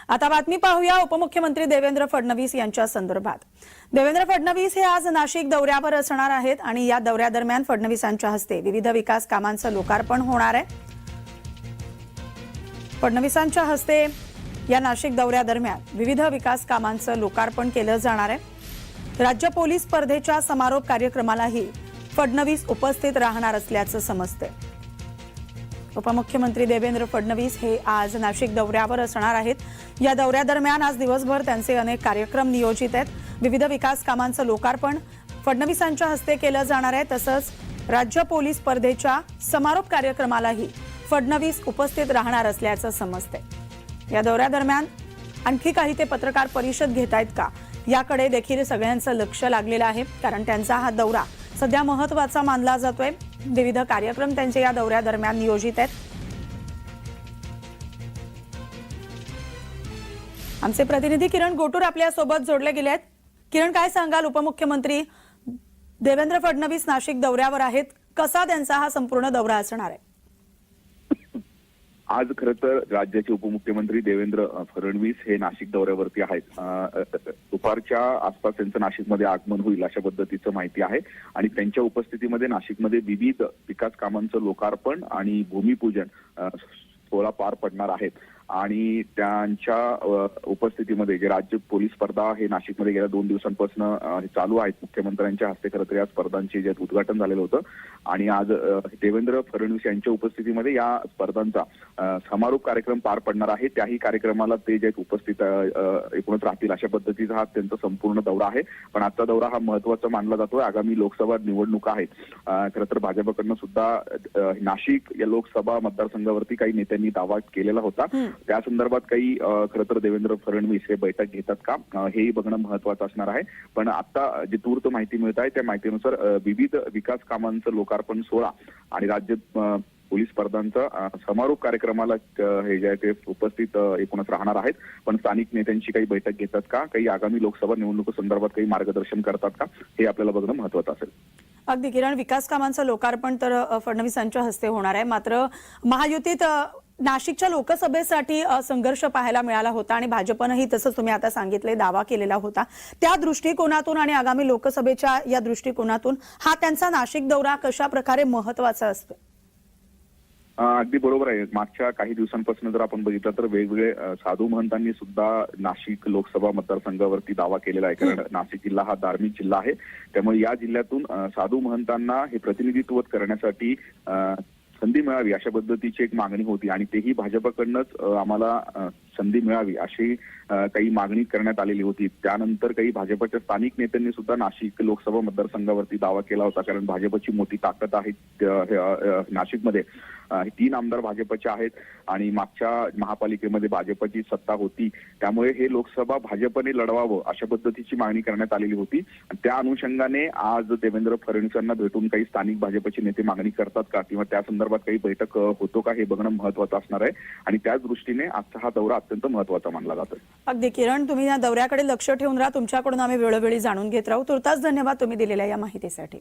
आता बातमी पाहूया उपमुख्यमंत्री देवेंद्र फडणवीस यांच्या संदर्भात। देवेंद्र फडणवीस हे आज नाशिक दौऱ्यावर असणार आहेत आणि या दौऱ्यादरम्यान फडणवीसांच्या हस्ते विविध विकास कामांचं लोकार्पण होणार आहे। फडणवीसांच्या हस्ते या नाशिक दौऱ्यादरम्यान विविध विकास कामांचं लोकार्पण केलं जाणार आहे। राज्य पोलीस स्पर्धेच्या समारोप कार्यक्रमालाही फडणवीस उपस्थित राहणार असल्याचं समजते। उपमुख्यमंत्री देवेंद्र फडणवीस हे आज नाशिक दौऱ्यावर असणार आहेत। या दौऱ्यादरम्यान आज दिवसभर त्यांचे अनेक कार्यक्रम नियोजित आहेत। विविध विकास कामांचं लोकार्पण फडणवीसांच्या हस्ते केलं जाणार आहे। तसंच राज्य पोलीस स्पर्धेच्या समारोप कार्यक्रमालाही फडणवीस उपस्थित राहणार असल्याचं समजते। या दौऱ्यादरम्यान आणखी काही ते पत्रकार परिषद घेत आहेत का याकडे देखील सगळ्यांचं लक्ष लागलेलं आहे, कारण त्यांचा हा दौरा सध्या महत्त्वाचा मानला जातोय। विविध कार्यक्रम त्यांचे या दौऱ्यादरम्यान नियोजित आहेत। आमचे प्रतिनिधी किरण गोटूर आपल्या सोबत जोडले गेले आहेत। किरण, काय सांगाल, उपमुख्यमंत्री देवेंद्र फडणवीस नाशिक दौऱ्यावर आहेत, कसा त्यांचा हा संपूर्ण दौरा असणार आहे? आज खरं तर राज्याचे उपमुख्यमंत्री देवेंद्र फडणवीस हे नाशिक दौऱ्यावरती आहेत। दुपारच्या आसपास त्यांचं नाशिकमध्ये आगमन होईल अशा पद्धतीचं माहिती आहे आणि त्यांच्या उपस्थितीमध्ये नाशिकमध्ये विविध विकास कामांचं लोकार्पण आणि भूमिपूजन सोहळा पार पडणार आहेत। आणि त्यांच्या उपस्थितीमध्ये जे राज्य पोलीस स्पर्धा हे नाशिकमध्ये गेल्या 2 दिवसांपासून चालू आहेत, मुख्यमंत्र्यांच्या हस्ते खरं तर या स्पर्धांचे जे उद्घाटन झालेलं होतं आणि आज देवेंद्र फडणवीस यांच्या उपस्थितीमध्ये या स्पर्धांचा समारोप कार्यक्रम पार पडणार आहे। त्याही कार्यक्रमाला ते जे उपस्थित एकूणच राहतील अशा पद्धतीचा हा त्यांचा संपूर्ण दौरा आहे। पण आजचा दौरा हा महत्त्वाचा मानला जातोय। आगामी लोकसभा निवडणुका आहेत। खरं तर भाजपकडनं सुद्धा नाशिक या लोकसभा मतदारसंघावरती काही नेत्यांनी दावा केलेला होता। त्या संदर्भात काही खरं तर देवेंद्र फडणवीस हे बैठक घेतात का हेही बघणं महत्त्वाचं असणार आहे। पण आता जी तूर्त माहिती मिळत आहे त्या माहितीनुसार विविध विकास कामांचं लोकार्पण सोहळा आणि राज्य पोलीस स्पर्धांचा समारोप कार्यक्रमाला हे जे आहे ते उपस्थित एकूणच राहणार आहेत। पण स्थानिक नेत्यांची काही बैठक घेतात का, काही आगामी लोकसभा निवडणुकीसंदर्भात काही मार्गदर्शन करतात का, हे आपल्याला बघणं महत्त्वाचं असेल। अगदी किरण, विकास कामांचं लोकार्पण तर फडणवीसांच्या हस्ते होणार आहे, मात्र महायुतीत नाशिकच्या लोकसभेसाठी संघर्ष पाहायला मिळाला होता आणि भाजपनेही तसंच तुम्ही आता सांगितले दावा केलेला होता। त्या दृष्टिकोनातून आणि आगामी लोकसभेच्या या दृष्टिकोनातून हा त्यांचा नाशिक दौरा कशा प्रकारे महत्त्वाचा असतो? अगदी बरोबर आहे। मागच्या काही दिवसांपासून जर आपण बघितलं तर वेगवेगळे साधू महंतांनी सुद्धा नाशिक लोकसभा मतदारसंघावरती दावा केलेला आहे, कारण नाशिक जिल्हा हा धार्मिक जिल्हा आहे। त्यामुळे या जिल्ह्यातून साधू महंतांना हे प्रतिनिधित्व करण्यासाठी संधी मिळावी अशा पद्धतीची एक मागणी होती आणि तेही भाजपकडनंच आम्हाला संधी मिळावी अशी काही मागणी करण्यात आलेली होती। त्यानंतर काही भाजपच्या स्थानिक नेत्यांनी सुद्धा नाशिक लोकसभा मतदारसंघावरती दावा केला होता, कारण भाजपची मोठी ताकद आहे नाशिकमध्ये। 3 आमदार भाजपचे आहेत आणि मागच्या महापालिकेमध्ये भाजपची सत्ता होती, त्यामुळे हे लोकसभा भाजपने लढवावं अशा पद्धतीची मागणी करण्यात आलेली होती। त्या अनुषंगाने आज देवेंद्र फडणवीसांना भेटून काही स्थानिक भाजपचे नेते मागणी करतात का किंवा त्या संदर्भात काही बैठक होतो का हे बघणं महत्त्वाचं असणार आहे आणि त्याच दृष्टीने आजचा हा दौरा अत्यंत महत्त्वाचा मानला जातो। अगदी किरण, तुम्ही या दौऱ्याकडे लक्ष ठेवून राहा। तुमच्याकडून आम्ही वेळोवेळी जाणून घेत राहू। तुर्तास धन्यवाद तुम्ही दिलेल्या या माहितीसाठी।